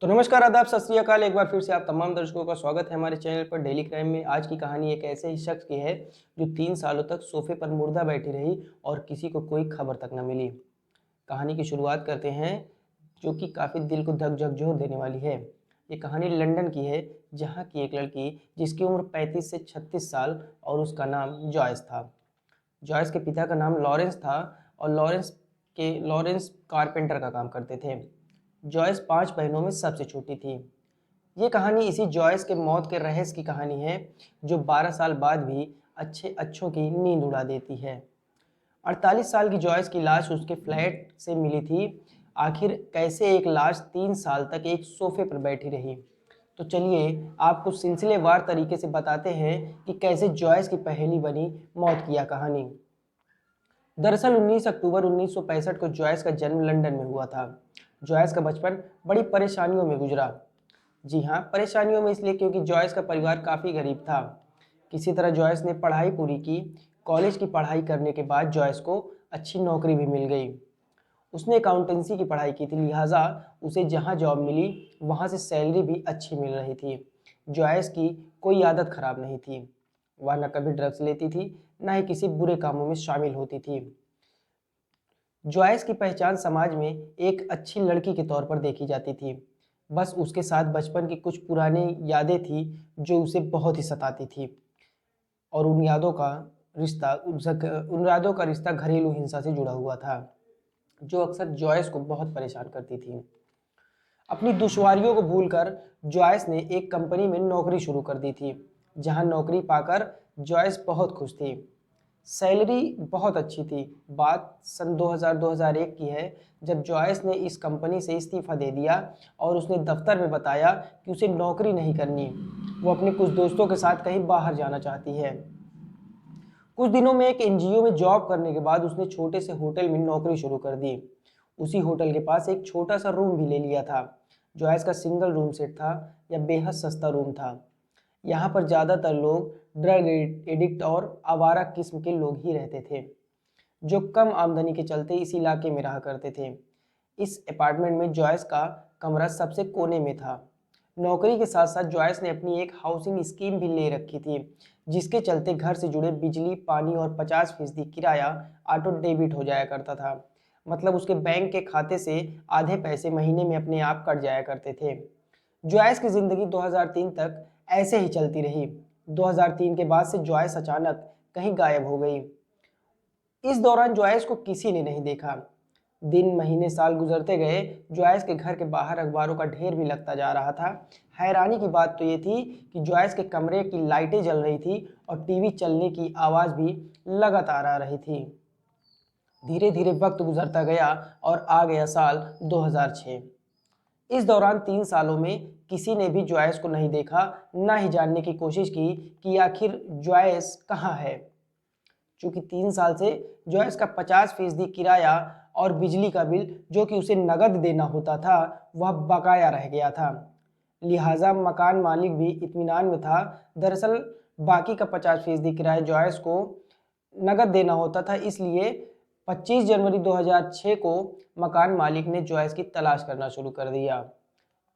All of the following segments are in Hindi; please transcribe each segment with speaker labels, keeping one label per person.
Speaker 1: तो नमस्कार, आदाब, सत श्री अकाल। एक बार फिर से आप तमाम दर्शकों का स्वागत है हमारे चैनल पर डेली क्राइम में। आज की कहानी एक ऐसे ही शख्स की है जो 3 सालों तक सोफे पर मुर्दा बैठी रही और किसी को कोई खबर तक न मिली। कहानी की शुरुआत करते हैं, जो कि काफ़ी दिल को धक झकझोर देने वाली है। ये कहानी लंदन की है, जहाँ की एक लड़की जिसकी उम्र 35 से 36 साल और उसका नाम जॉयस था। जॉयस के पिता का नाम लॉरेंस था और लॉरेंस कारपेंटर का काम करते थे। जॉयस 5 बहनों में सबसे छोटी थी। ये कहानी इसी जॉयस के मौत के रहस्य की कहानी है, जो 12 साल बाद भी अच्छे अच्छों की नींद उड़ा देती है। 48 साल की जॉयस की लाश उसके फ्लैट से मिली थी। आखिर कैसे एक लाश 3 साल तक एक सोफे पर बैठी रही? तो चलिए आपको सिलसिलेवार तरीके से बताते हैं कि कैसे जॉयस की पहेली बनी मौत की यह कहानी। दरअसल 19 अक्टूबर 1965 को जॉयस का जन्म लंदन में हुआ था। जॉयस का बचपन बड़ी परेशानियों में गुजरा। जी हाँ, परेशानियों में इसलिए क्योंकि जॉयस का परिवार काफ़ी गरीब था। किसी तरह जॉयस ने पढ़ाई पूरी की। कॉलेज की पढ़ाई करने के बाद जॉयस को अच्छी नौकरी भी मिल गई। उसने अकाउंटेंसी की पढ़ाई की थी, लिहाजा उसे जहाँ जॉब मिली वहाँ से सैलरी भी अच्छी मिल रही थी। जॉयस की कोई आदत खराब नहीं थी। वह न कभी ड्रग्स लेती थी, न ही किसी बुरे कामों में शामिल होती थी। जॉयस की पहचान समाज में एक अच्छी लड़की के तौर पर देखी जाती थी। बस उसके साथ बचपन की कुछ पुरानी यादें थी जो उसे बहुत ही सताती थी, और उन यादों का रिश्ता घरेलू हिंसा से जुड़ा हुआ था, जो अक्सर जॉयस को बहुत परेशान करती थी। अपनी दुश्वारियों को भूलकर जॉयस ने एक कंपनी में नौकरी शुरू कर दी थी, जहां नौकरी पाकर जॉयस बहुत खुश थी। सैलरी बहुत अच्छी थी। बात सन 2000-2001 की है, जब जॉयस ने इस कंपनी से इस्तीफा दे दिया और उसने दफ्तर में बताया कि उसे नौकरी नहीं करनी, वो अपने कुछ दोस्तों के साथ कहीं बाहर जाना चाहती है। कुछ दिनों में एक एनजीओ में जॉब करने के बाद उसने छोटे से होटल में नौकरी शुरू कर दी। उसी होटल के पास एक छोटा सा रूम भी ले लिया था। जॉयस का सिंगल रूम सेट था, या बेहद सस्ता रूम था। यहाँ पर ज़्यादातर लोग ड्रग एडिक्ट और आवारा किस्म के लोग ही रहते थे, जो कम आमदनी के चलते इस इलाके में रहा करते थे। इस अपार्टमेंट में जॉयस का कमरा सबसे कोने में था। नौकरी के साथ साथ जॉयस ने अपनी एक हाउसिंग स्कीम भी ले रखी थी, जिसके चलते घर से जुड़े बिजली, पानी और 50% किराया ऑटो डेबिट हो जाया करता था। मतलब उसके बैंक के खाते से आधे पैसे महीने में अपने आप कट जाया करते थे। जॉयस की ज़िंदगी 2003 तक ऐसे ही चलती रही। 2003 के बाद से जॉयस अचानक कहीं गायब हो गई। इस दौरान जॉयस को किसी ने नहीं देखा। दिन, महीने, साल गुजरते गए। जॉयस के घर के बाहर अखबारों का ढेर भी लगता जा रहा था। हैरानी की बात तो ये थी कि जॉयस के कमरे की लाइटें जल रही थी और टीवी चलने की आवाज़ भी लगातार आ रही थी। धीरे धीरे वक्त गुजरता गया और आ गया साल 2006। इस दौरान 3 सालों में किसी ने भी जॉयस को नहीं देखा, ना ही जानने की कोशिश की कि आखिर जॉयस कहाँ है। चूंकि 3 साल से जॉयस का 50% किराया और बिजली का बिल, जो कि उसे नगद देना होता था, वह बकाया रह गया था। लिहाजा मकान मालिक भी इत्मीनान में था। दरअसल बाकी का 50% किराया जॉयस को नगद देना होता था, इसलिए 25 जनवरी 2006 को मकान मालिक ने जॉयस की तलाश करना शुरू कर दिया।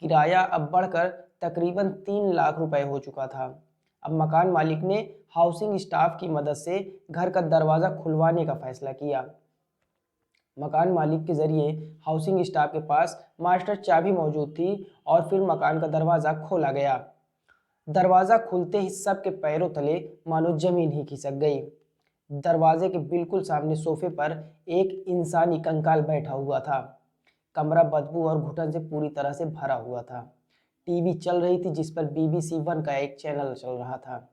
Speaker 1: किराया अब बढ़कर तकरीबन 3 लाख रुपए हो चुका था। अब मकान मालिक ने हाउसिंग स्टाफ की मदद से घर का दरवाज़ा खुलवाने का फैसला किया। मकान मालिक के जरिए हाउसिंग स्टाफ के पास मास्टर चाबी मौजूद थी और फिर मकान का दरवाज़ा खोला गया। दरवाज़ा खुलते ही सबके पैरों तले मानो जमीन ही खिसक गई। दरवाजे के बिल्कुल सामने सोफे पर एक इंसानी कंकाल बैठा हुआ था। कमरा बदबू और घुटन से पूरी तरह से भरा हुआ था। टीवी चल रही थी, जिस पर BBC 1 का एक चैनल चल रहा था।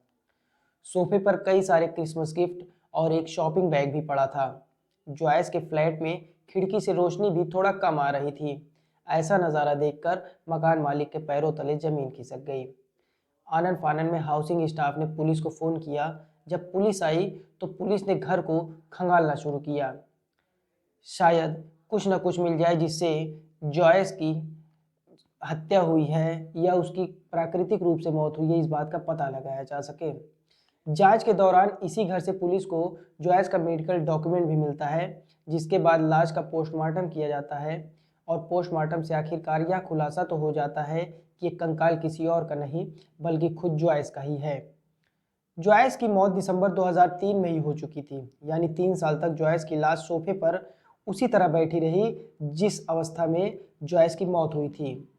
Speaker 1: सोफे पर कई सारे क्रिसमस गिफ्ट और एक शॉपिंग बैग भी पड़ा था। जॉयस के फ्लैट में खिड़की से रोशनी भी थोड़ा कम आ रही थी। ऐसा नज़ारा देखकर मकान मालिक के पैरों तले जमीन खिसक गई। आनन फानन में हाउसिंग स्टाफ ने पुलिस को फ़ोन किया। जब पुलिस आई तो पुलिस ने घर को खंगालना शुरू किया। शायद कुछ न कुछ मिल जाए जिससे जॉयस की हत्या हुई है या उसकी प्राकृतिक रूप से मौत हुई है, इस बात का पता लगाया जा सके। जांच के दौरान इसी घर से पुलिस को जॉयस का मेडिकल डॉक्यूमेंट भी मिलता है, जिसके बाद लाश का पोस्टमार्टम किया जाता है और पोस्टमार्टम से आखिरकार यह खुलासा तो हो जाता है कि ये कंकाल किसी और का नहीं बल्कि खुद जॉयस का ही है। जॉयस की मौत दिसंबर 2003 में ही हो चुकी थी, यानी 3 साल तक जॉयस की लाश सोफे पर उसी तरह बैठी रही जिस अवस्था में जॉयस की मौत हुई थी।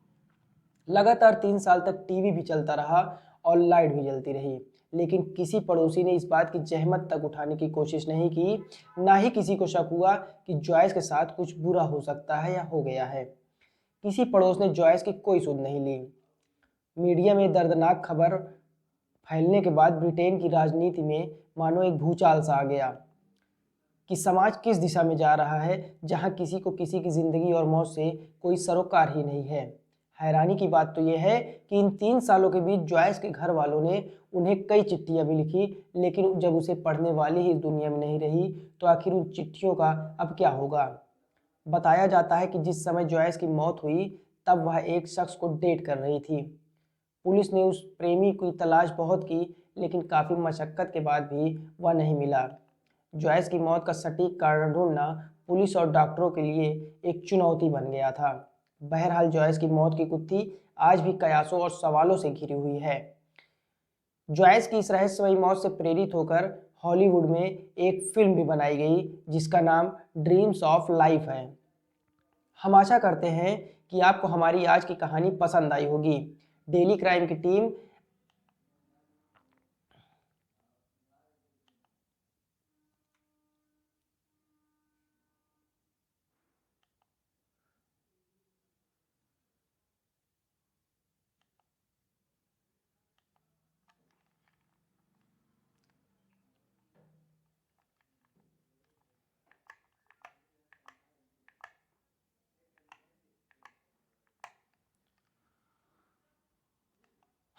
Speaker 1: लगातार 3 साल तक टीवी भी चलता रहा और लाइट भी जलती रही, लेकिन किसी पड़ोसी ने इस बात की जहमत तक उठाने की कोशिश नहीं की। ना ही किसी को शक हुआ कि जॉयस के साथ कुछ बुरा हो सकता है या हो गया है। किसी पड़ोस ने जॉयस की कोई सुध नहीं ली। मीडिया में दर्दनाक खबर फैलने के बाद ब्रिटेन की राजनीति में मानो एक भूचाल सा आ गया कि समाज किस दिशा में जा रहा है, जहां किसी को किसी की जिंदगी और मौत से कोई सरोकार ही नहीं है। हैरानी की बात तो यह है कि इन 3 सालों के बीच जॉयस के घर वालों ने उन्हें कई चिट्ठियां भी लिखी, लेकिन जब उसे पढ़ने वाली ही इस दुनिया में नहीं रही तो आखिर उन चिट्ठियों का अब क्या होगा। बताया जाता है कि जिस समय जॉयस की मौत हुई तब वह एक शख्स को डेट कर रही थी। पुलिस ने उस प्रेमी की तलाश बहुत की, लेकिन काफ़ी मशक्क़त के बाद भी वह नहीं मिला। जॉयस की मौत का सटीक कारण ढूंढना पुलिस और डॉक्टरों के लिए एक चुनौती बन गया था। बहरहाल जॉयस की मौत की गुत्थी आज भी कयासों और सवालों से घिरी हुई है। जॉयस की इस रहस्यमयी मौत से प्रेरित होकर हॉलीवुड में एक फिल्म भी बनाई गई जिसका नाम ड्रीम्स ऑफ लाइफ है। हम आशा करते हैं कि आपको हमारी आज की कहानी पसंद आई होगी। डेली क्राइम की टीम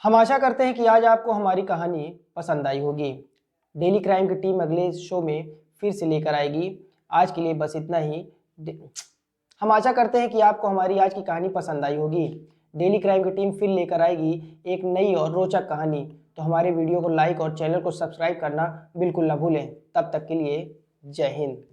Speaker 1: हम आशा करते हैं कि आज आपको हमारी कहानी पसंद आई होगी। डेली क्राइम की टीम अगले शो में फिर से लेकर आएगी। आज के लिए बस इतना ही। हम आशा करते हैं कि आपको हमारी आज की कहानी पसंद आई होगी। डेली क्राइम की टीम फिर लेकर आएगी एक नई और रोचक कहानी। तो हमारे वीडियो को लाइक और चैनल को सब्सक्राइब करना बिल्कुल ना भूलें। तब तक के लिए जय हिंद।